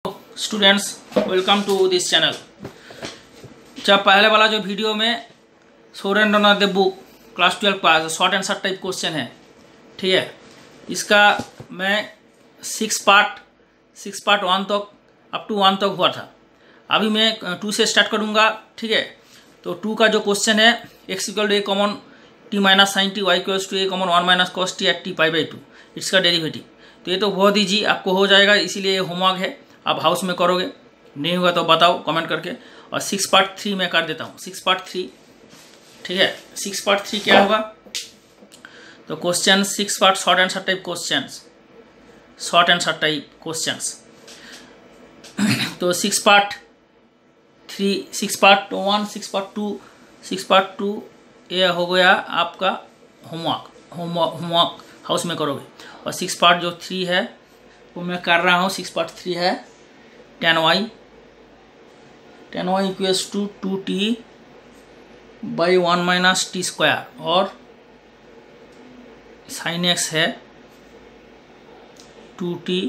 Students, welcome to this channel. जब पहले वाला जो वीडियो में सुरेंद्रनाथ देव बुक क्लास 12 का शॉर्ट आंसर टाइप क्वेश्चन है, ठीक है, इसका मैं सिक्स पार्ट 1 तक अप टू 1 तक हुआ था। अभी मैं 2 से स्टार्ट करूँगा, ठीक है। तो 2 का जो क्वेश्चन है, x equal to a common t minus sine t, y equals to a common 1 minus cos t at t pi by 2, इसका डेरिवेटिव। तो ये तो बहुत ईजी आपको हो जाएगा, इसीलिए ये होमवर्क है, आप हाउस में करोगे। नहीं होगा तो बताओ कमेंट करके। और 6 पार्ट 3 मैं कर देता हूँ, 6 पार्ट 3, ठीक है। 6 पार्ट 3 क्या होगा? तो question 6 part short answer type questions, short answer type questions. तो 6 पार्ट 3, 6 पार्ट 1, 6 पार्ट 2, 6 पार्ट 2 ये हो गया आपका होमवर्क हाउस में करोगे। और 6 पार्ट जो 3 है वो मैं कर रहा हूँ। 6 पार्ट 3 है tan y equals to 2t by 1 minus T square, और साइन x है 2t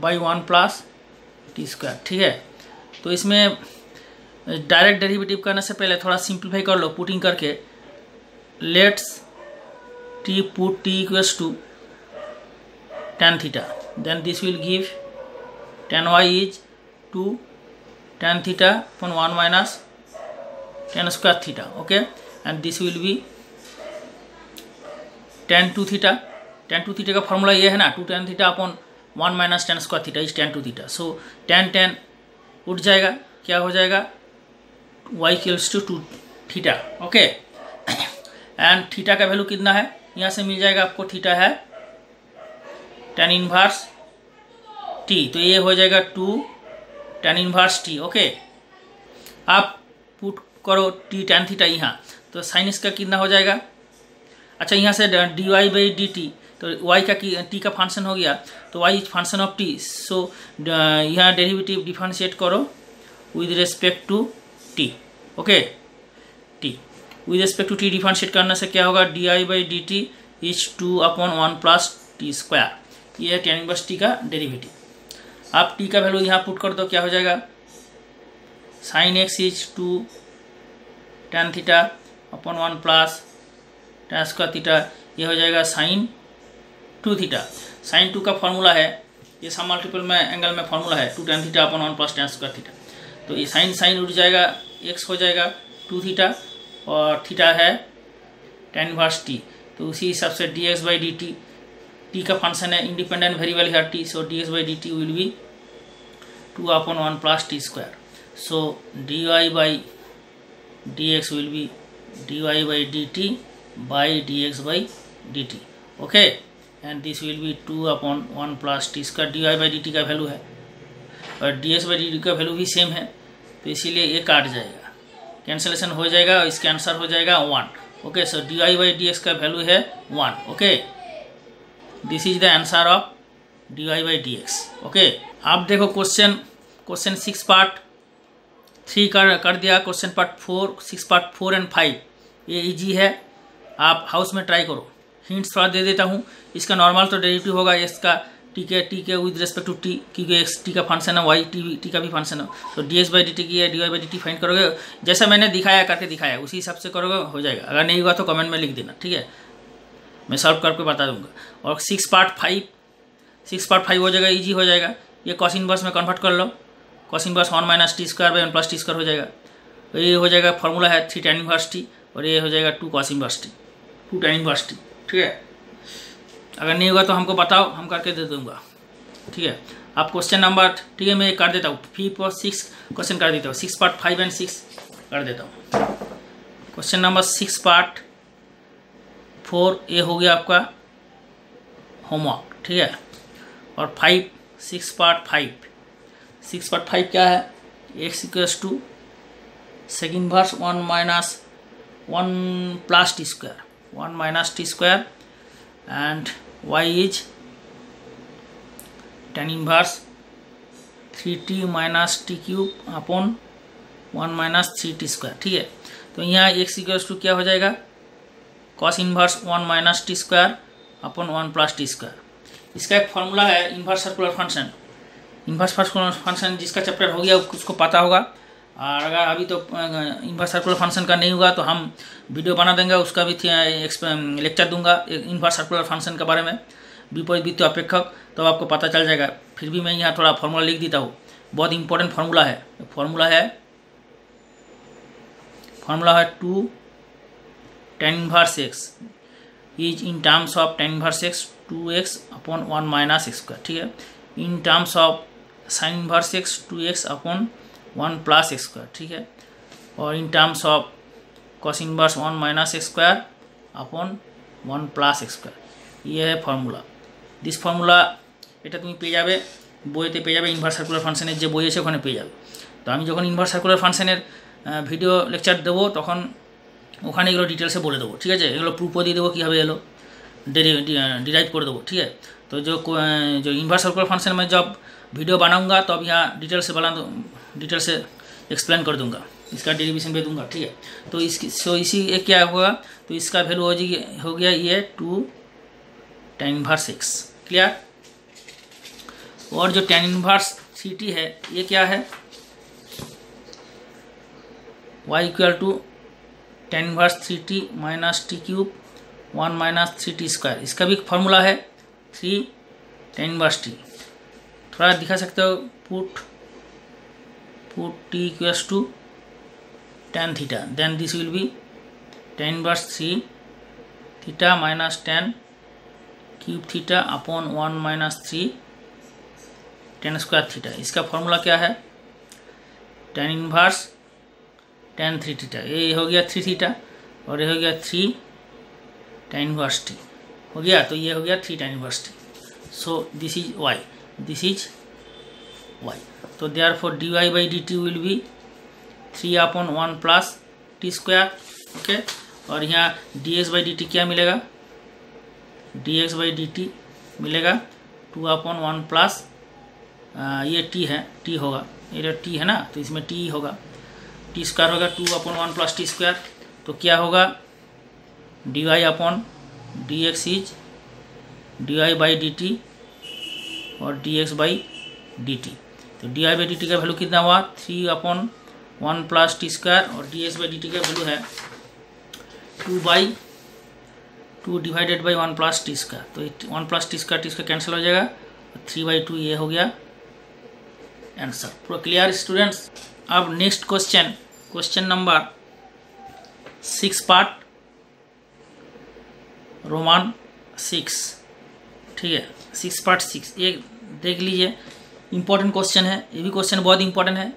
by 1 plus T square, ठीक है। तो इसमें डायरेक्ट डेरिवेटिव करने से पहले थोड़ा सिंप्लीफाई कर लो पुटिंग करके। Let's t put t equals to tan theta, then this will give tan y is 2 tan theta upon 1 minus tan square theta, okay, and this will be tan 2 theta। tan 2 theta का formula ये है ना, 2 tan theta upon 1 minus tan square theta is tan 2 theta। so tan उठ जाएगा, क्या हो जाएगा, y equals to 2 theta, okay. And theta का वैल्यू कितना है, यहाँ से मिल जाएगा आपको, थीटा है tan इनवर्स t, तो ये हो जाएगा 2 tan इनवर्स t, ओके। आप पुट करो t tan थीटा यहाँ, तो साइन इसका कितना हो जाएगा। अच्छा, यहाँ से dy बाई डी टी, तो y का t का फंक्शन हो गया, तो y function of t। So यहाँ डेरिवेटिव डिफरेंशिएट करो with respect to t, okay. t with respect to t differentiate करने से क्या होगा, dy by D t is 2 upon 1 plus T square. ये है tan इनवर्स t का डेरिवेटिव। आप t का वैल्यू यहाँ पुट कर दो, क्या हो जाएगा, sign x is 2 tan theta upon 1 plus tan square theta, ये हो जाएगा साइन 2 थीटा। साइन 2 का फॉर्मूला है, ये सब मल्टीपल में एंगल में फॉर्मूला है 2 tan theta upon 1 plus tan square theta. तो ये साइन उठ जाएगा, x हो जाएगा 2 थीटा, और थीटा है tan इनवर्स t। तो उसी हिसाब से dx by D T, t का फंक्शन है इंडिपेंडेंट वेरिएबल है t, so dx by D T will be 2 upon 1 plus T square. So dy by dx will be dy by D T by dx by D T, okay. And this will B 2 upon 1 plus T square. dy by D T का value है और dx by D T का value भी same है, तो इसीलिए ये काट जाएगा, कैंसलेशन हो जाएगा, और इसका आंसर हो जाएगा 1, okay. So dy by dx का वैल्यू है 1, okay. This is the answer of dy by dx, okay. आप देखो क्वेश्चन 6 पार्ट 3 कर दिया। क्वेश्चन पार्ट 4, 6 पार्ट 4 एंड 5 ये इजी है, आप हाउस में ट्राई करो। हिंट्स थोड़ा दे देता हूँ। इसका नॉर्मल तो डेरिवेटिव होगा इसका टी के विद रेस्पेक्ट टू टी, क्योंकि एक्स टी का फंक्शन है, वाई टी का भी फंक्शन है। तो d s by D t की है, d Y by D t find करोगे, जैसा मैंने दिखाया करके दिखाया उसी हिसाब से करोगे, हो जाएगा। अगर नहीं हुआ तो कमेंट में लिख देना, ठीक है, मैं सॉल्व करके बता दूंगा। और 6 पार्ट 5 हो जाएगा, इजी हो जाएगा। ये कॉस इनवर्स में कन्वर्ट कर लो, cos inverse 1 minus T square by 1 plus T square हो जाएगा। तो ये हो जाएगा, फॉर्मूला है 3 tan इनवर्स टी, और ये हो जाएगा 2 cos inverse T, 2 tan inverse T, ठीक है। अगर नहीं हुआ तो हमको बताओ, हम करके दे दूँगा, ठीक है। आप क्वेश्चन नंबर, ठीक है, मैं कर देता हूँ 5 और 6 क्वेश्चन कर देता हूँ। 6 पार्ट 5 एंड 6 कर देता हूँ। क्वेश्चन नंबर 6 पार्ट 4 ये हो गया आपका होमवर्क, ठीक है। और 6 पार्ट 5 क्या है, x equals to sec inverse 1 minus 1 plus T square, 1 minus T square, and y is tan inverse 3t minus t cube upon 1 minus 3t square, ठीक है। तो यहाँ x इक्वल्स टू क्या हो जाएगा, cos inverse 1 minus T square upon 1 plus T square. इसका एक formula है inverse circular function, inverse circular function जिसका चैप्टर हो गया उसको पता होगा, और अगर अभी तो इन्वर्स सर्कुलर फंक्शन का नहीं हुआ तो हम वीडियो बना देंगे, उसका भी लेक्चर दूंगा इन्वर्स सर्कुलर फंक्शन के बारे में, विपरीत वृत्तीय अपेक्षक, तो आपको पता चल जाएगा। फिर भी मैं यहाँ थोड़ा फार्मूला लिख देता हूँ, बहुत इंपॉर्टेंट फार्मूला है। फार्मूला है 2 tan inverse x is in terms of tan inverse x 2x upon 1 minus x square, ठीक है। In terms of sin inverse x 2x upon 1 plus x square, ठीक है। और in terms of cos inverse 1 minus x square upon 1 plus x square, ये है formula. This formula এটা তুমি পেয়ে যাবে বইতে, পেয়ে যাবে ইনভার্স সার্কুলার ফাংশনের যে বই আছে ওখানে পেয়ে যাবে। তো আমি যখন ইনভার্স সার্কুলার ফাংশনের ভিডিও লেকচার দেবো তখন ওখানে এগুলো ডিটেলসে বলে দেবো, ঠিক আছে। एगलो प्रूफও দিয়ে দেবো কীভাবে এলো, डिराइव कर देवो, ठीक है। तो जो इन्वर्स सर्कुलर फंक्शन में जब वीडियो बनाऊंगा तो अब यहाँ डिटेल से एक्सप्लेन कर दूंगा, इसका डेरिवेशन भी दूंगा, ठीक है। तो इसी एक क्या होगा, तो इसका वैल्यू हो गया ये 2 tan inverse x, क्लियर। और जो tan inverse 3t है ये क्या है, y equal to tan inverse 3t minus t cube 1 minus 3t square, इसका भी फॉर्मूला है 3 tan inverse t। थोड़ा दिखा सकते हो, put t equals to tan theta, then this will be tan inverse 3 theta minus tan cube theta upon 1 minus 3 tan square theta. इसका formula क्या है, tan inverse tan 3 थीटा, ये हो गया 3 थीटा और ये हो गया 3 tan inverse t हो गया, तो ये हो गया 3 tan inverse t। So this is y, this is y। तो therefore dy by dt will be 3 upon 1 plus T square, okay. और यहाँ dx बाई dt क्या मिलेगा, dx बाई dt मिलेगा 2 अपॉन 1 प्लस ये t है, t होगा, ये t है ना, तो इसमें t होगा, टी स्क्वायर होगा 2 अपॉन 1 प्लस टी स्क्वायर। तो क्या होगा, D Y upon D x is D Y by D T और D x by D T. तो D Y by D T का वैल्यू कितना हुआ, 3 अपॉन 1 प्लस टी स्क्वायर, और D x by D T का value है 2 divided by 1 plus T square. तो 1 plus T square cancel हो जाएगा, 3/2 ये हो गया आंसर। पूरा क्लियर स्टूडेंट्स। अब next question number 6 part Roman 6, ठीक है, 6 पार्ट 6 ये देख लीजिए, इम्पोर्टेंट क्वेश्चन है, ये भी क्वेश्चन बहुत इंपॉर्टेंट है।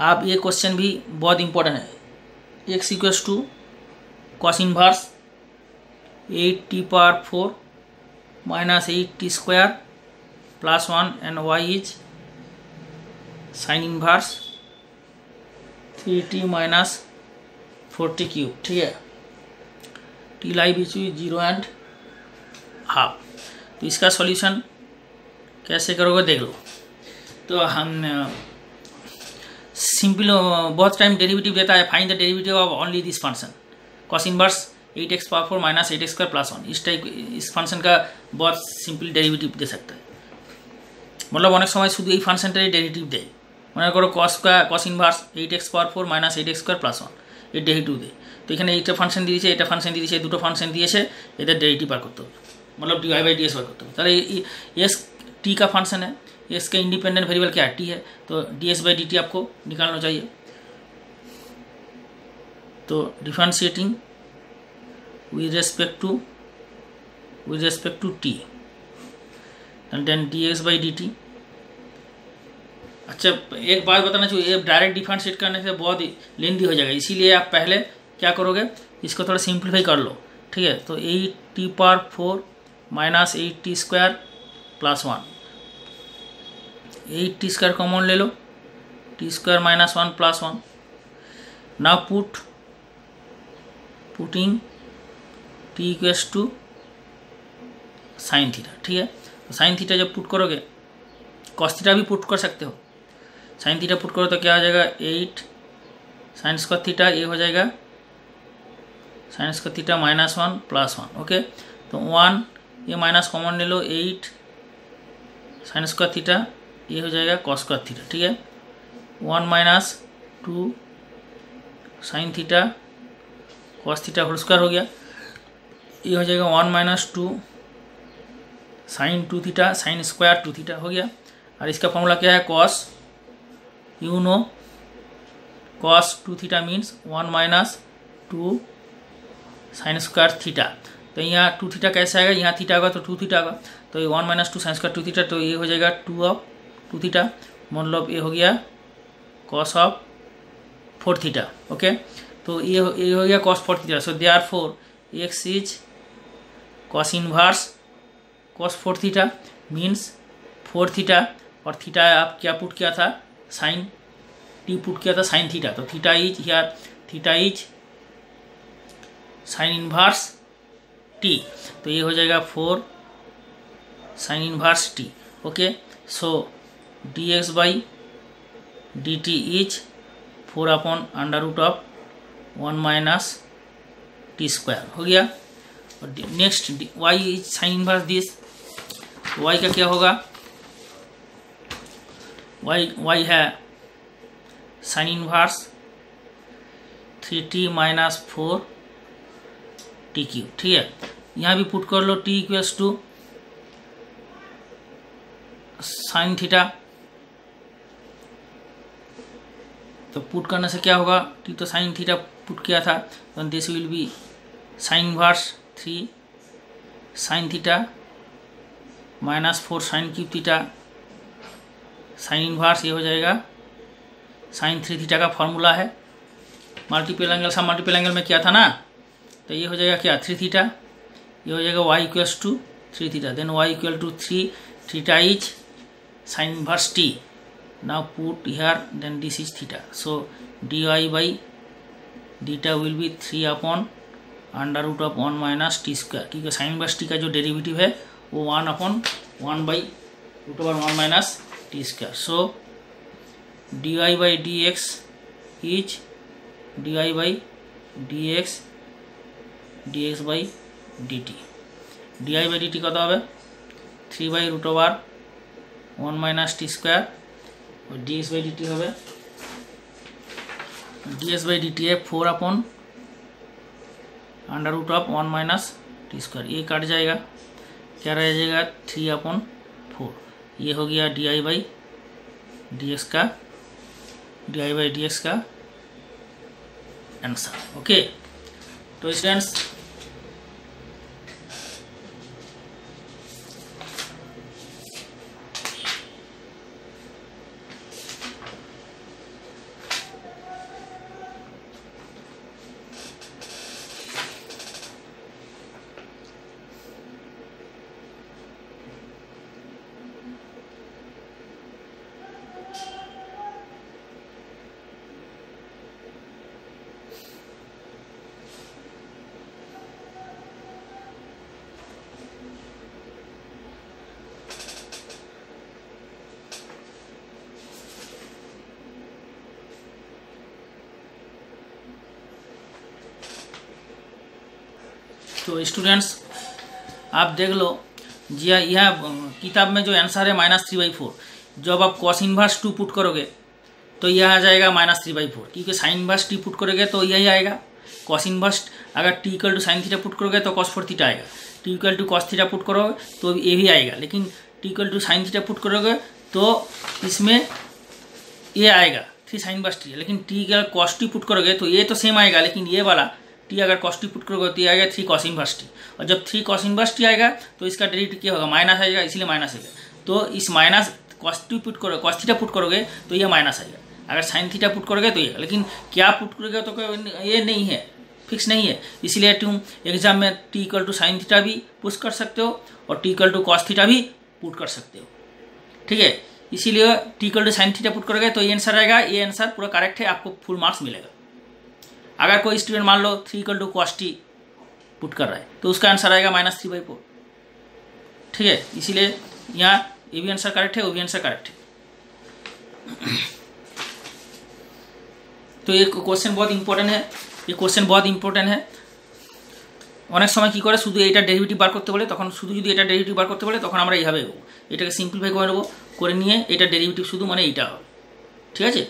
आप ये क्वेश्चन भी बहुत इंपॉर्टेंट है। x equals to cos inverse 8t⁴ minus 8t square plus 1 and y is sine inverse 3t minus 4t cube, ठीक है। T lie between 0 and half. तो इसका सॉल्यूशन कैसे करोगे देख लो। तो हम सिंपल बहुत टाइम डेरिवेटिव देता है, find the derivative of only this function cos inverse 8x⁴ minus 8x² plus 1। इस टाइप इस फंक्शन का बहुत सिंपल डेरिवेटिव दे सकता है, मतलब अनेक समय शुद्ध এই ফাংশনটারই ডেরিভেটিভ দেয়। মনে করো cos inverse 8x⁴ minus 8x² plus 1 এর ডেরিভেটিভ দেয়। তো এখানে এইটা ফাংশন দিয়ে দিয়েছে, এটা ফাংশন দিয়ে দিয়েছে, দুটো ফাংশন দিয়েছে, এদের ডেরিভেটিভ বার করতে হবে, मतलब dy बाई ds বার करते হবে। তাহলে एस टी का फंक्शन है, एस का इंडिपेंडेंट वेरिएबल क्या है, टी है, तो ds बाई dt आपको निकालना चाहिए। तो differentiating with respect to t and then dx by dt। अच्छा एक बात बताना चाहिए, ये डायरेक्ट डिफरेंशिएट करने से बहुत लेंदी हो जाएगा, इसीलिए आप पहले क्या करोगे, इसको थोड़ा सिंप्लीफाई कर लो, ठीक है। तो 8t⁴ minus 8t square plus 1, 8t square common ले लो, t square minus 1 plus 1। Now putting t equals to sine theta, ठीक है। तो साइन थीटा जब पुट करोगे, कॉस थीटा भी पुट कर सकते हो, साइन थीटा पुट करो तो क्या हो जाएगा 8 साइन स्क्वायर थीटा, ये हो जाएगा sign square theta minus 1 plus 1, okay. तो 1 ये माइनस कॉमन ले लो, 8 साइन स्क्वायर थीटा ये हो जाएगा कॉस स्क्वायर थीटा, ठीक है। 1 minus 2 sine theta cos theta whole square हो गया। ये हो जाएगा 1 minus 2 sine 2 theta sine square 2 theta हो गया। और इसका फॉर्मूला क्या है, cos, you know cos 2 theta means 1 minus 2 sine square theta. तो यहाँ 2 थीटा कैसे आएगा, यहाँ थीटा होगा तो 2 थीटा होगा, तो ये 1 माइनस 2 साइन स्क्वायर 2 थीटा, तो ये हो जाएगा 2 ऑफ 2 थीटा, मतलब ये हो गया कॉस ऑफ 4 थीटा। ओके, तो ये हो गया cos 4 theta. So therefore x is cos inverse cos 4 theta means 4 theta, और थीटा आप क्या पुट किया था, साइन टी पुट किया था साइन थीटा, तो theta is here, theta is sine inverse t, तो ये हो जाएगा 4 sine inverse t. Okay, so d x by D t is 4 upon under root of 1 minus T square हो गया। और next y is sine inverse this, y का क्या होगा, वाई है sine inverse 3t minus 4 t cube, ठीक है। यहाँ भी पुट कर लो t equals to sine theta, तो पुट करने से क्या होगा, t तो साइन थीटा पुट किया था, तो this will B sine inverse 3 sine theta minus 4 sine cube theta sine inverse, ये हो जाएगा साइन 3 थीटा का फॉर्मूला है। मल्टीपल एंगल सब मल्टीपल एंगल में किया था ना, तो ये हो जाएगा क्या 3 थीटा, ये हो जाएगा y equals to 3 theta, then y equal to 3 theta is sine inverse t, now put here, then this is theta, so dy by d theta will be 3 upon under root of 1 minus T square, क्योंकि sine inverse t का जो derivative है वो 1 upon 1 by root over 1 minus T square. So dy by D x is dy by D x dx by D t, d I by D t कत হবে 3 by root over 1 minus T square, और dx by D t হবে dx by D t है 4 upon under root of 1 minus T square, ये कट जाएगा, क्या रह जाएगा 3 अपॉन 4, ये हो गया D I by D X का, D I by D X का आंसर। ओके, तो स्टूडेंट्स तो स्टूडेंट्स आप देख लो जी, यह किताब में जो आंसर है -3/4, जब आप कॉस इनवर्स 2 पुट करोगे तो यह आ जाएगा -3/4, क्योंकि साइन इनवर्स t पुट करोगे तो यही आएगा। कॉस इनवर्स अगर t equal to sine theta put करोगे तो cos 4 थीटा आएगा, t equal to cos theta put करोगे तो ये भी आएगा, लेकिन t equal to sine theta put करोगे तो इसमें ये आएगा 3 साइन इनवर्स t, लेकिन t अगर कॉस t पुट करोगे तो ये तो सेम आएगा, लेकिन ये वाला t अगर कॉस t पुट करोगे तो ये आएगा 3 कॉस इनवर्स t, और जब 3 कॉस इनवर्स t आएगा तो इसका डेरिवेटिव क्या होगा, माइनस आएगा, इसलिए माइनस आएगा। तो इस माइनस कॉस t पुट करोगे, कॉस थीटा पुट करोगे तो ये माइनस आएगा, अगर साइन थीटा पुट करोगे तो ये, लेकिन क्या पुट करोगे तो ये नहीं है, फिक्स नहीं है, इसलिए तुम एग्जाम में t equal to sine theta भी पुट कर सकते हो और t equal to cos theta भी पुट कर सकते हो, ठीक है। इसीलिए t equal to sine theta put करोगे तो ये आंसर आएगा, ये आंसर पूरा करेक्ट है, आपको फुल मार्क्स मिलेगा। अगर कोई स्टूडेंट मान लो 3 equal to cos t put कर रहा है तो उसका आंसर आएगा -3/4, ठीक है। इसीलिए यहाँ ये भी आंसर करेक्ट है, वो भी आंसर करेक्ट है। तो ये क्वेश्चन बहुत इंपॉर्टेंट है, ये क्वेश्चन बहुत इंपॉर्टेंट है। অনেক সময় কী করে শুধু এইটা ডেরিভেটিভ বার করতে বলে, তখন শুধু যদি এটা ডেরিভেটিভ বার করতে বলে তখন আমরা এইভাবে এটাকে সিম্পলিফাই করে নেবো, করে নিয়ে এটা ডেরিভেটিভ শুধু মানে এইটা হবে। ঠিক আছে,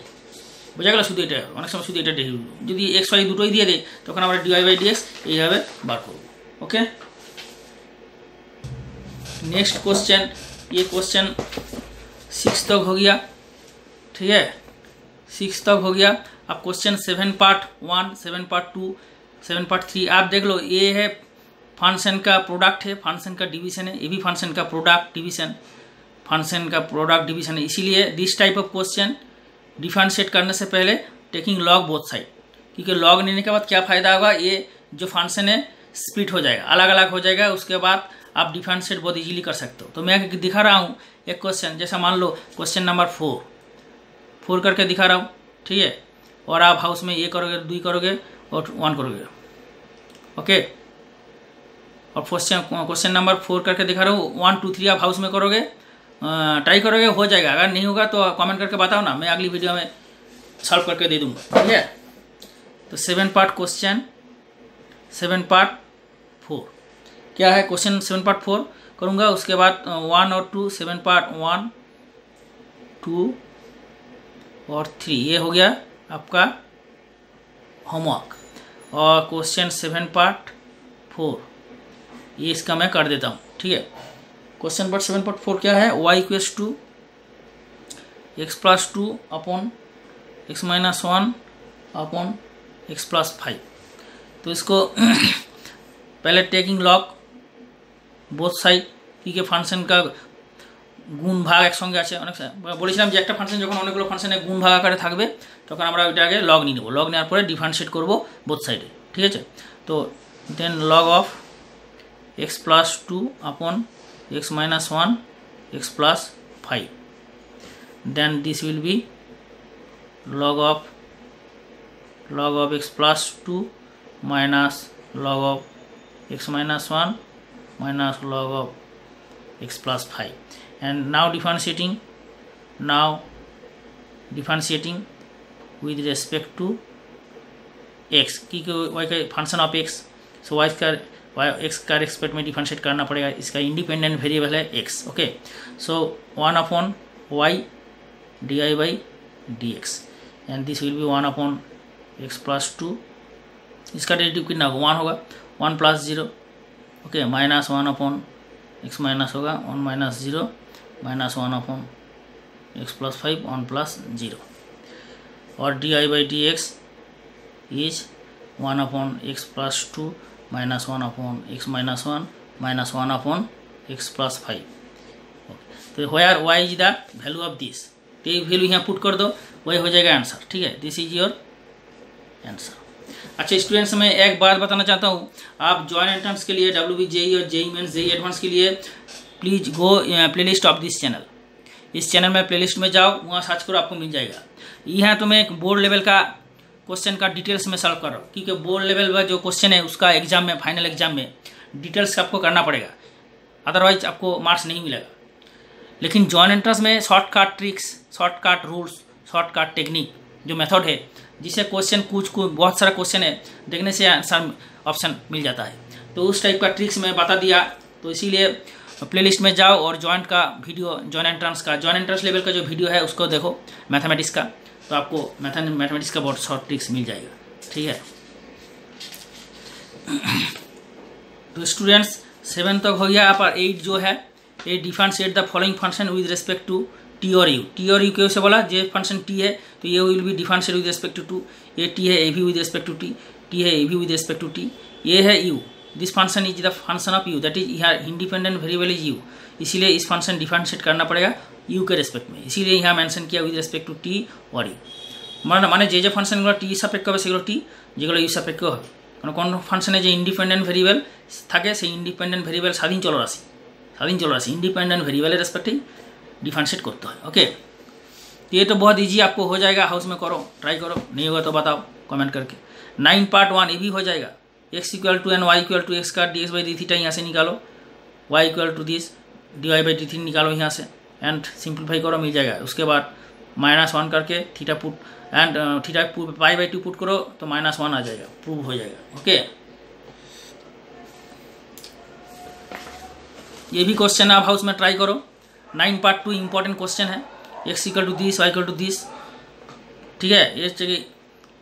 বোঝা গেল? শুধু এটা অনেক সময় শুধু এটা ডেরিভেটিভ, যদি এক্স ওয়াই দুটোই দিয়ে দেয় তখন আমরা dy/dx এইভাবে বার করবো। ओके, नेक्स्ट क्वेश्चन, ये क्वेश्चन 6 तक हो गया। ठीक है, 6 तक हो गया। अब क्वेश्चन 7 पार्ट 1, 7 पार्ट 2, 7 पार्ट 3 आप देख लो। ये है फंक्शन का प्रोडक्ट है, फंक्शन का डिवीजन है, ये भी फंक्शन का प्रोडक्ट डिवीजन, फंक्शन का प्रोडक्ट डिवीजन है। इसीलिए this type of question differentiate करने से पहले टेकिंग लॉग बोथ साइड, क्योंकि लॉग लेने के बाद क्या फ़ायदा होगा, ये जो फंक्शन है स्प्लिट हो जाएगा, अलग अलग हो जाएगा, उसके बाद आप डिफरेंशिएट बहुत इजीली कर सकते हो। तो मैं दिखा रहा हूँ एक क्वेश्चन, जैसा मान लो क्वेश्चन नंबर 4 करके दिखा रहा हूँ। ठीक है, और आप हाउस में ये करोगे, 2 करोगे और 1 करोगे। ओके, और क्वेश्चन नंबर 4 करके दिखा रहा हूँ, 1 2 3 आप हाउस में करोगे, ट्राई करोगे, हो जाएगा। अगर नहीं होगा तो कमेंट करके बताओ ना, मैं अगली वीडियो में सॉल्व करके दे दूँगा। ठीक है, तो 7 पार्ट क्वेश्चन 7 पार्ट 4 क्या है? क्वेश्चन 7 पार्ट 4 करूँगा, उसके बाद 1 और 2, 7 पार्ट 1 2 और 3 ये हो गया आपका होमवर्क। और क्वेश्चन 7 पार्ट 4 ये इसका मैं कर देता हूँ। ठीक है, क्वेश्चन पार्ट 7 पार्ट 4 क्या है? y = x + 2 upon x - 1 upon x + 5। तो इसको पहले टेकिंग लॉग बोथ साइड, क्योंकि ফাংশন का গুণ ভাগ একসঙ্গে আছে। অনেক বলেছিলাম যে একটা ফাংশন যখন অনেকগুলো ফাংশনের গুণ ভাগ আকারে থাকবে তখন আমরা ওইটা আগে লগ নিয়ে নেব, লগ নেওয়ার পরে ডিফারেন্সিয়েট করব বোথ সাইডে। ঠিক আছে, তো then log of x + 2 upon x - 1 x + 5, then this will be log of x + 2 minus log of x - 1 minus log of x + 5, and now differentiating with respect to x, क्योंकि y का function of x, so y का respect में differentiate करना पड़ेगा। इसका independent variable है x। Okay, so 1 upon y dy/dx, and this will be 1 upon x + 2, इसका derivative कितना होगा? 1 होगा, 1 + 0। Okay, minus 1 upon x minus होगा 1 - 0 माइनस 1 अपॉन x + 5 1 + 0, और dy/dx is 1 upon x + 2 minus 1 upon x - 1 minus 1 upon x + 5। तो where y is the value of this, तो ये value यहाँ पुट कर दो, वही हो जाएगा आंसर। ठीक है, दिस इज योर आंसर। अच्छा स्टूडेंट्स, मैं एक बात बताना चाहता हूँ, आप जॉइन एंट्रेंस के लिए WB JEE और JEE मेंस JEE एडवांस के लिए please go playlist of this channel. इस चैनल में प्लेलिस्ट में जाओ, वहाँ सर्च करो, आपको मिल जाएगा। यहाँ तो मैं एक बोर्ड लेवल का क्वेश्चन का डिटेल्स में सॉल्व कर रहा हूँ, क्योंकि बोर्ड लेवल का जो क्वेश्चन है उसका एग्जाम में, फाइनल एग्जाम में डिटेल्स आपको करना पड़ेगा, अदरवाइज आपको मार्क्स नहीं मिलेगा। लेकिन जॉइन एंट्रेंस में shortcut tricks, shortcut rules, shortcut technique जो मेथड है, जिससे क्वेश्चन कुछ बहुत सारा क्वेश्चन है देखने से आंसर ऑप्शन मिल जाता है, तो उस टाइप का ट्रिक्स मैं बता दिया। तो इसीलिए प्लेलिस्ट में जाओ और जॉइंट का वीडियो, जॉइन एंट्रेंस लेवल का जो वीडियो है उसको देखो, मैथमेटिक्स का, तो आपको मैथमेटिक्स का बहुत शॉर्ट ट्रिक्स मिल जाएगा। ठीक है, तो स्टूडेंट्स 7 तक हो गया। पर 8 जो है, ये differentiate the following function with respect to t और यू। टी और यू कैसे बोला? जे फंक्शन टी है तो ये will be differentiate with respect to 2, ये टी है, ए भी with respect to t, t है, ए भी विद रिस्पेक्ट टू टी, ये है u. This function is the function of u, that is यहाँ इंडिपेंडेंट वेरिएबल इज यू, इसीलिए इस फंक्शन डिफरेंशिएट करना पड़ेगा यू के रेस्पेक्ट में, इसीलिए यहाँ मेंशन किया विद रेस्पेक्ट टू टी और यू। মানে যে ফাংশনগুলো টি সাপেক্ষ হবে সেগুলো টি, যেগুলো ইউ সাপেক্ষ হবে। কারণ কোন ফাংশনে যে ইন্ডিপেন্ডেন্ট ভেরিয়েবল থাকে সেই ইন্ডিপেন্ডেন্ট ভেরিয়েবল স্বাধীন চলরাশি, इंडिपेंडेंट वेरिएबल रेस्पेक्टिव डिफरेंशिएट करते हैं। ओके, तो ये तो बहुत ईजी आपको हो जाएगा, हाउस में करो, ट्राई करो, नहीं होगा तो बताओ कमेंट करके। 9 पार्ट 1 ये भी हो जाएगा। x = n y = x का dx/d θ यहाँ से निकालो, y = दिस dy/d3 निकालो यहाँ से, एंड सिंप्लीफाई करो, मिल जाएगा। उसके बाद -1 करके theta put and theta π/2 put करो तो -1 आ जाएगा, प्रूव हो जाएगा। ओके, ये भी क्वेश्चन आप हाउस में ट्राई करो। 9.2 इंपॉर्टेंट क्वेश्चन है। x equal to this, y equal to this, ठीक है। ये चाहिए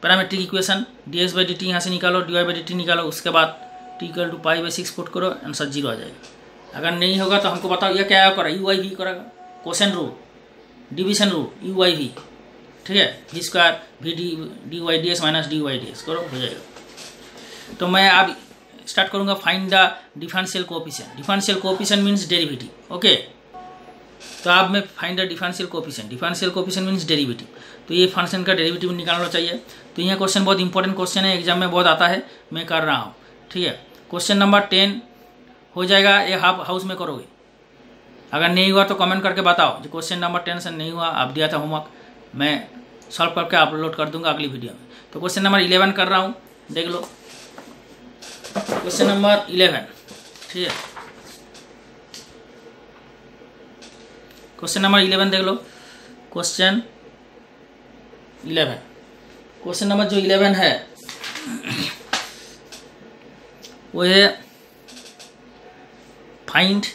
parametric equation, dx by dt यहाँ से निकालो, dy बाई dt निकालो, उसके बाद t equal to pi by 6 put करो, आंसर 0 आ जाएगा। अगर नहीं होगा तो हमको बताओ ये क्या करा, यू आई वी करेगा, question rule, division rule, u i v, ठीक है, v square v d y d s minus d y d s करो, हो जाएगा। तो मैं अब स्टार्ट करूँगा find the differential coefficient. Differential coefficient means derivative, okay. तो अब मैं find the differential coefficient. Differential coefficient means derivative. तो ये फंक्शन का डेरिवेटिव निकालना चाहिए। तो यह क्वेश्चन बहुत इंपॉर्टेंट क्वेश्चन है, एग्जाम में बहुत आता है, मैं कर रहा हूँ, ठीक है। क्वेश्चन नंबर 10 हो जाएगा, ये आप हाउस में करोगे। अगर नहीं हुआ तो कमेंट करके बताओ। जो क्वेश्चन नंबर 10 से नहीं हुआ, आप दिया था होमवर्क, मैं सॉल्व करके अपलोड कर दूंगा अगली वीडियो में। तो क्वेश्चन नंबर 11 कर रहा हूँ, देख लो। क्वेश्चन नंबर 11, ठीक है। क्वेश्चन नंबर 11 देख लो। क्वेश्चन 11, क्वेश्चन नंबर जो 11 है वो है find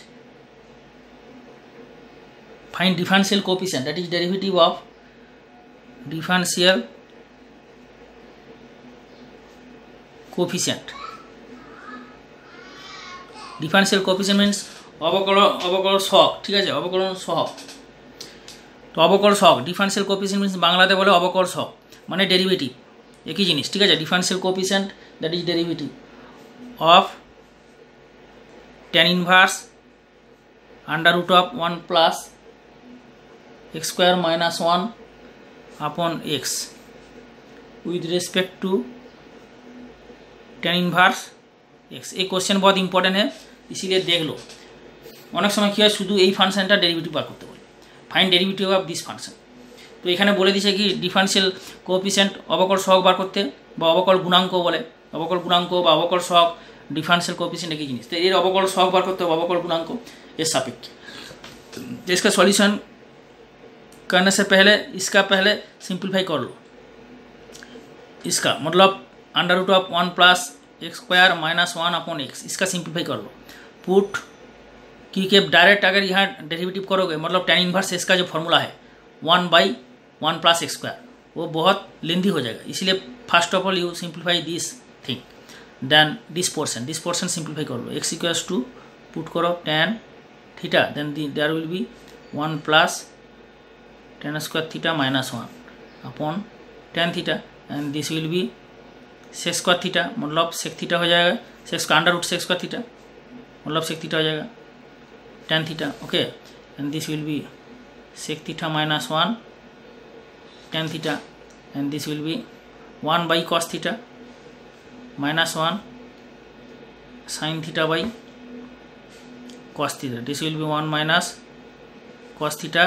differential coefficient, that is derivative of differential coefficient. Differential coefficient means অবকলন সহগ, ঠিক আছে, অবকলন সহগ। তো অবকল সহগ ডিফারেন্সিয়াল কোএফিশিয়েন্ট মিন্স বাংলাতে বলে অবকল সহগ, মানে ডেরিভেটিভ, একই জিনিস, ঠিক আছে। Differential coefficient that is derivative of tan inverse under root of 1 plus x square minus 1 upon x with respect to tan inverse x। ये क्वेश्चन बहुत इंपॉर्टेंट है, इसीलिए देख लो। অনেক সময় কী হয়, শুধু এই ফাংশনটা ডেরিভেটিভ বার করতে বলে, find derivative of this function. তো এখানে বলে দিছে কি ডিফারেন্সিয়াল কোএফিশিয়েন্ট অবকল সহগ বার করতে, বা অবকল গুণাঙ্ক বলে, অবকল গুণাঙ্ক বা অবকল সহগ डिफरेंशियल कोएफिशिएंट एक ही जिनिस। तो ये अवकल सहग बार करते हो अवकल गुणांक ये सापेक्ष। तो इसका सॉल्यूशन करने से पहले इसका पहले सिंप्लीफाई कर लो। इसका मतलब under root of 1 plus x square minus 1 upon x, इसका सिंप्लीफाई कर लो। पुट की के डायरेक्ट अगर यहाँ डेरिवेटिव करोगे, मतलब tan इनवर्स इसका जो फॉर्मूला है 1/1 प्लस एक्स स्क्वायर, वो बहुत लेंदी हो जाएगा। इसलिए first of all you simplify this thing, then this portion simplify कर लो। एक्स इक्वल्स टू पुट करो tan theta, then there will be 1 plus tan square theta minus 1 upon tan theta, and this will be sec square theta, मतलब sec theta हो जाएगा, sec का under root sec square theta मतलब sec theta हो जाएगा tan theta, okay. And this will be sec theta minus 1 tan theta, and this will be 1 by cos theta minus 1 sine theta by cos theta, this will be 1 minus cos theta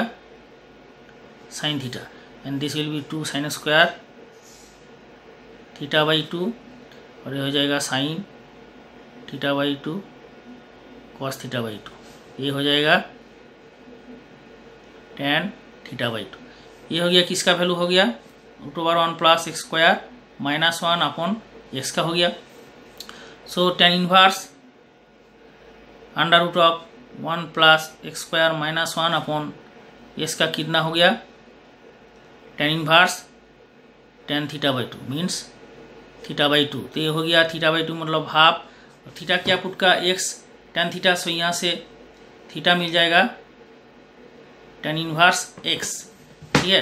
sine theta, and this will B 2 sine square theta by 2, और ये हो जाएगा sine theta by 2 cos theta by 2, ये हो जाएगा tan theta by 2। ये हो गया किसका वैल्यू हो गया, root over 1 plus x square minus 1 upon x का हो गया। So tan inverse under root of 1 plus x square minus 1 upon x का कितना हो गया, tan inverse tan theta by 2 means theta by 2। तो ये हो गया थीटा बाई 2 मतलब हाफ, और थीटा क्या पुट का एक्स tan थीटा, सो यहाँ से थीटा मिल जाएगा tan इनवर्स एक्स, ठीक है।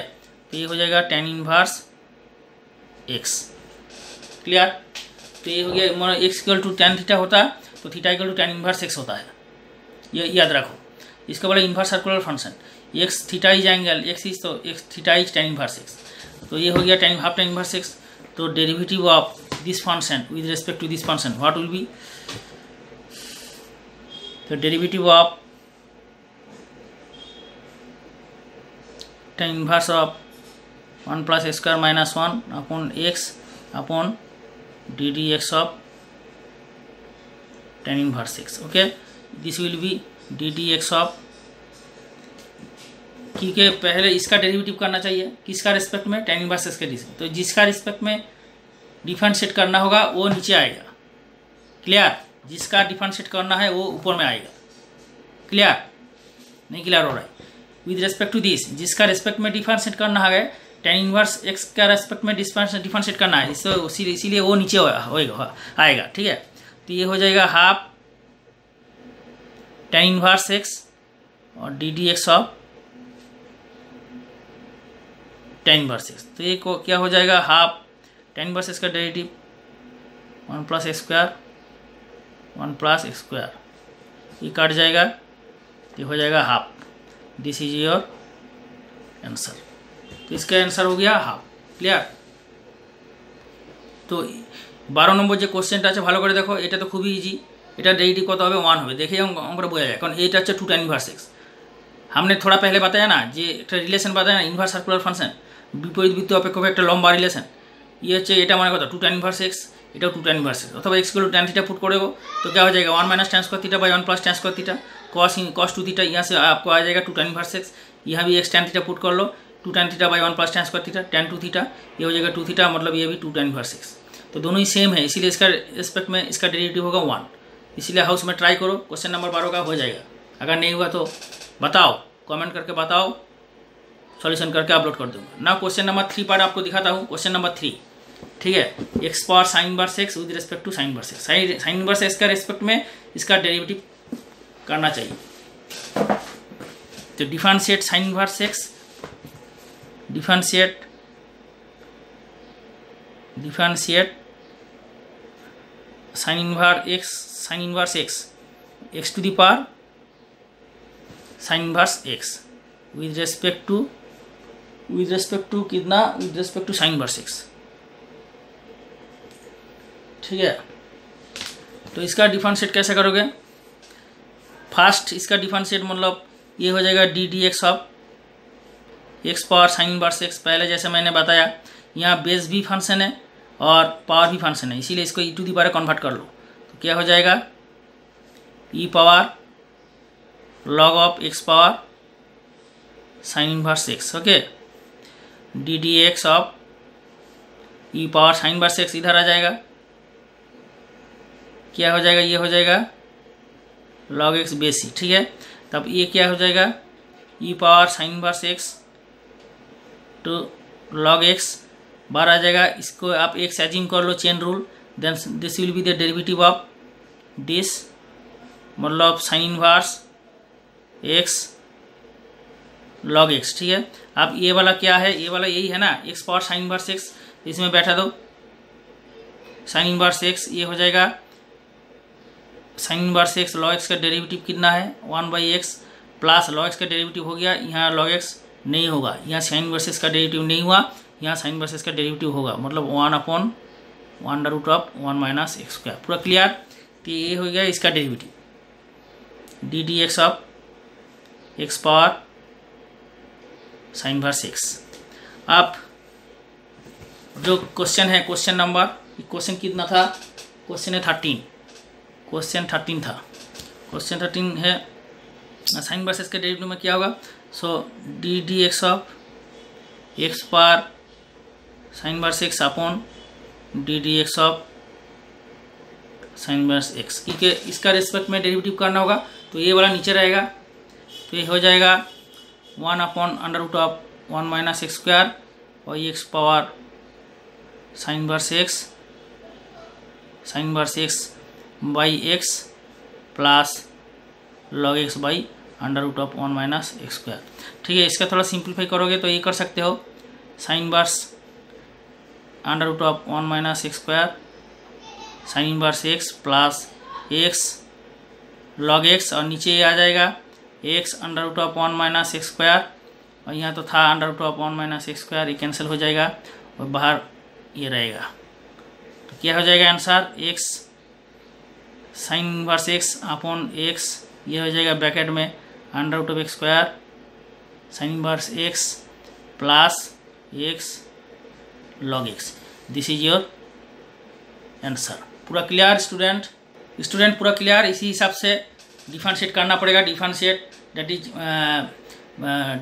तो ये हो जाएगा tan इनवर्स एक्स, क्लियर। तो ये हो गया, मतलब X equal to tan theta होता है तो theta equal to tan inverse X होता है, ये याद रखो। इसका बोला inverse circular function, X theta is angle X is, तो X theta is tan inverse X. तो ये हो गया हाफ tan इनवर्स एक्स। तो derivative of this function with respect to this function what will be, तो derivative of tan inverse of 1 plus x square minus 1 upon x upon D D X of tan inverse X, okay. This will B D D X of, क्योंकि पहले इसका derivative करना चाहिए किसका respect में, tan inverse X के respect. तो जिसका रिस्पेक्ट में डिफरेंशिएट करना होगा वो नीचे आएगा, क्लियर। जिसका डिफरेंशिएट करना है वो ऊपर में आएगा, क्लियर नहीं क्लियर हो रहा है? विद रेस्पेक्ट टू दिस, जिसका रेस्पेक्ट में डिफरेंशिएट करना है tan इनवर्स x का रेस्पेक्ट में डिफरेंशिएट करना है, इसीलिए वो नीचे होएगा आएगा। ठीक है, तो ये हो जाएगा हाफ tan इनवर्स x और D D X of tan inverse x। तो ये क्या हो जाएगा? हाफ tan इनवर्स x का derivative 1 plus x square 1 plus x square, ये काट जाएगा, ये हो जाएगा half. This is your answer. तो इसका आंसर हो गया हाफ। क्लियर? তো 12 নম্বর যে কোশ্চেনটা আছে ভালো করে দেখো, এটা তো খুবই ইজি। এটা डेरिवेटिव কত হবে? 1 হবে। দেখে অঙ্কটা বোঝা যায়, কারণ এটা হচ্ছে 2 tan इनवर्स x। हमने थोड़ा पहले बताया ना, যে একটা রিলেশন बताया ना, इनवर्स সার্কুলার ফাংশন, বিপরীত বৃত্ত অপেক্ষক একটা লম্বা রিলেশন। ये হচ্ছে এটা মানে কত? 2 tan इनवर्स x, এটাও 2 tan इनवर्स x। অথবা x को tan थीटा पुट करेगा तो क्या हो जाएगा? 1 minus tan square theta by 1 plus tan square theta cos 2 theta. यहाँ से आपको आ जाएगा 2 tan इनवर्स x। यहाँ भी x tan थीटा पुट कर लो, 2 tan theta by 1 plus tan square theta tan 2 theta, ये हो जाएगा 2 थीटा, मतलब ये भी 2 tan इनवर्स x। तो दोनों ही सेम है, इसीलिए इसका रिस्पेक्ट में इसका डेरिवेटिव होगा 1। इसीलिए हाउस में ट्राई करो, क्वेश्चन नंबर 12 का हो जाएगा। अगर नहीं हुआ तो बताओ, कमेंट करके बताओ, सॉल्यूशन करके अपलोड कर दूंगा ना। क्वेश्चन नंबर 3 पार्ट आपको दिखाता हूँ। क्वेश्चन नंबर 3, ठीक है, X power sine inverse X with respect to sine inverse X. Sine inverse X का रिस्पेक्ट में इसका डेरिवेटिव करना चाहिए। तो differentiate sine inverse X, differentiate sine inverse X to the power sine inverse X with respect to कितना? With respect to sine inverse X. ठीक है, तो इसका डिफरेंशिएट कैसे करोगे? फर्स्ट इसका डिफरेंशिएट मतलब ये हो जाएगा D D X of X power sine inverse x. पहले जैसे मैंने बताया, यहाँ बेस भी फंक्शन है और पावर भी फंक्शन है, इसीलिए इसको E to the power convert कर लो। तो क्या हो जाएगा? E power log of X power sine inverse X. Okay, D D X of E power sine inverse X इधर आ जाएगा, क्या हो जाएगा? ये हो जाएगा लॉग एक्स बेस ई। ठीक है, तब ये क्या हो जाएगा? E power sine inverse X to log X बार आ जाएगा। इसको आप एक्स एज्यूम कर लो, chain rule, then this will be the derivative of this, मतलब sine inverse X log X. ठीक है, अब ये वाला क्या है? ये वाला यही है ना, x power sine inverse x, इसमें बैठा दो साइन इनवर्स एक्स, ये हो जाएगा sign inverse X log x का डेरिवेटिव कितना है? 1/x प्लस लॉग एक्स का डेरिवेटिव हो गया। यहाँ लॉग एक्स नहीं होगा, यहाँ साइन इनवर्स एक्स का डेरिवेटिव नहीं हुआ, यहाँ साइन इनवर्स एक्स का डेरिवेटिव होगा, मतलब 1/(1 माइनस एक्स स्क्वायर। पूरा क्लियर? तो ये हो गया इसका derivative D D X of X power sine inverse x. अब जो क्वेश्चन है, क्वेश्चन नंबर, क्वेश्चन कितना था? क्वेश्चन है 13, क्वेश्चन 13 था। क्वेश्चन 13 है साइन इनवर्स एक्स के डेरिवेटिव में क्या होगा? So D D X of X power sine inverse X upon D D X of sine inverse X, क्योंकि इसका रिस्पेक्ट में डेरिवेटिव करना होगा, तो ये वाला नीचे रहेगा, तो ये हो जाएगा 1/(1 माइनस एक्स स्क्वायर और x power sine inverse x by x plus log x by (1 minus x square. ठीक है, इसका थोड़ा सिंप्लीफाई करोगे तो ये कर सकते हो, sine inverse (1 minus x square sine inverse x plus x log x, और नीचे ये आ जाएगा एक्स (1 माइनस एक्स स्क्वायर, और यहाँ तो था (1 माइनस एक्स स्क्वायर), ये कैंसिल हो जाएगा और बाहर ये रहेगा। तो क्या हो जाएगा answer? X sine inverse X upon x, ये हो जाएगा ब्रैकेट में (x square sine inverse x plus x log x. This is your answer. पूरा क्लियर स्टूडेंट? पूरा क्लियर? इसी हिसाब से डिफरेंशिएट करना पड़ेगा। Differentiate that is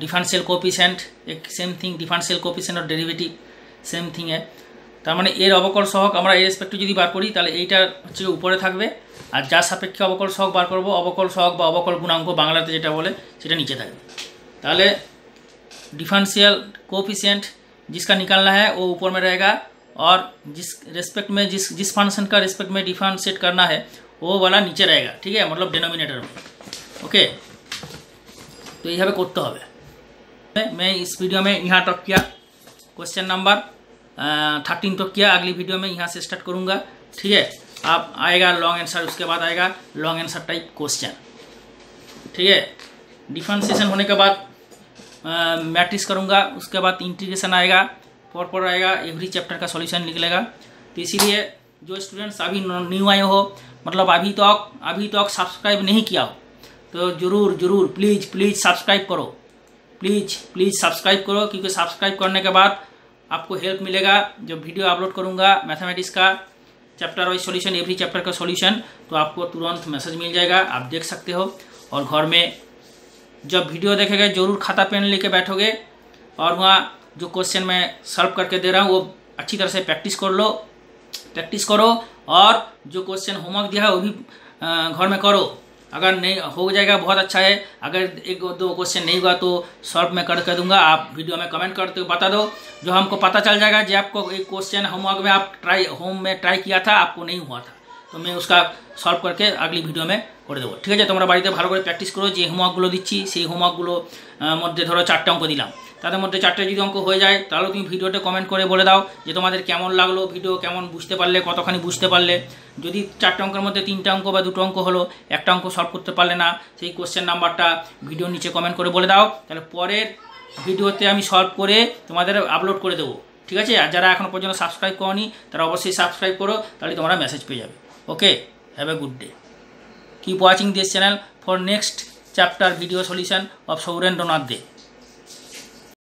differential coefficient, एक सेम थिंग, डिफरेंशियल कोएफिशिएंट और डेरिवेटिव सेम थिंग है। তার মানে এর অবকল সহগ আমরা এর রেসপেক্টে যদি বার করি তাহলে এইটা হচ্ছে উপরে থাকবে, আর যার সাপেক্ষে অবকল সহগ বার করব অবকল সহগ বা অবকল গুণাঙ্ক বাংলাতে যেটা বলে সেটা নিচে থাকবে। তাহলে डिफरेंशियल कोफिशिएंट जिसका निकालना है वो ऊपर में रहेगा, और जिस रेस्पेक्ट में जिस फंक्शन का रेस्पेक्ट में डिफरेंशिएट करना है वो वाला नीचे रहेगा। ठीक है, मतलब डिनोमिनेटर में। ओके, तो ये करते হবে। मैं इस वीडियो में यहाँ तक किया, क्वेश्चन नंबर 13 तक किया। अगली वीडियो में यहाँ से स्टार्ट करूँगा। ठीक है, आप आएगा लॉन्ग आंसर, उसके बाद आएगा लॉन्ग आंसर टाइप क्वेश्चन। ठीक है, डिफरेंशिएशन होने के बाद मैट्रिक्स करूँगा, उसके बाद इंटीग्रेशन आएगा, पर आएगा एवरी चैप्टर का सॉल्यूशन निकलेगा। तो इसीलिए जो स्टूडेंट्स अभी न्यू आए हो, मतलब अभी तक सब्सक्राइब नहीं किया हो, तो ज़रूर प्लीज़ सब्सक्राइब करो, प्लीज़ सब्सक्राइब करो, क्योंकि सब्सक्राइब करने के बाद आपको हेल्प मिलेगा। जब वीडियो अपलोड करूँगा मैथमेटिक्स का chapter wise solution, every chapter का सॉल्यूशन, तो आपको तुरंत मैसेज मिल जाएगा, आप देख सकते हो। और घर में जब वीडियो देखेंगे जरूर खाता पेन लेके बैठोगे, और वहाँ जो क्वेश्चन मैं सॉल्व करके दे रहा हूँ वो अच्छी तरह से प्रैक्टिस करो, और जो क्वेश्चन होमवर्क दिया है वो भी घर में करो। अगर नहीं हो जाएगा बहुत अच्छा है, अगर 1-2 क्वेश्चन नहीं हुआ तो सॉल्व मैं करके दूंगा, आप वीडियो में कमेंट करते बता दो, जो हमको पता चल जाएगा कि आपको एक क्वेश्चन होमवर्क में आप होम में ट्राई किया था, आपको नहीं हुआ था, तो मैं उसका सॉल्व करके अगली वीडियो में করে দেবো। ঠিক আছে, তোমরা বাড়িতে ভালো করে প্র্যাকটিস করো। যে হোমওয়ার্কগুলো দিচ্ছি সেই হোমওয়ার্কগুলোর মধ্যে ধরো 4টে অঙ্ক দিলাম, তাদের মধ্যে 4টে যদি অঙ্ক হয়ে যায় তাহলে তুমি ভিডিওতে কমেন্ট করে বলে দাও যে তোমাদের কেমন লাগলো ভিডিও, কেমন বুঝতে পারলে, কতখানি বুঝতে পারলে। যদি 4টে অঙ্কের মধ্যে 3টে অঙ্ক বা 2টো অঙ্ক হলো, একটা অঙ্ক সলভ করতে পারলে না, সেই কোশ্চেন নাম্বারটা ভিডিওর নিচে কমেন্ট করে বলে দাও, তাহলে পরের ভিডিওতে আমি সলভ করে তোমাদের আপলোড করে দেবো। ঠিক আছে, আর যারা এখনও পর্যন্ত সাবস্ক্রাইব করোনি তারা অবশ্যই সাবস্ক্রাইব করো, তাহলে তোমরা মেসেজ পেয়ে যাবে। Okay, have a good day. Keep watching this channel for next chapter video solution of Sourendra Nath Dey.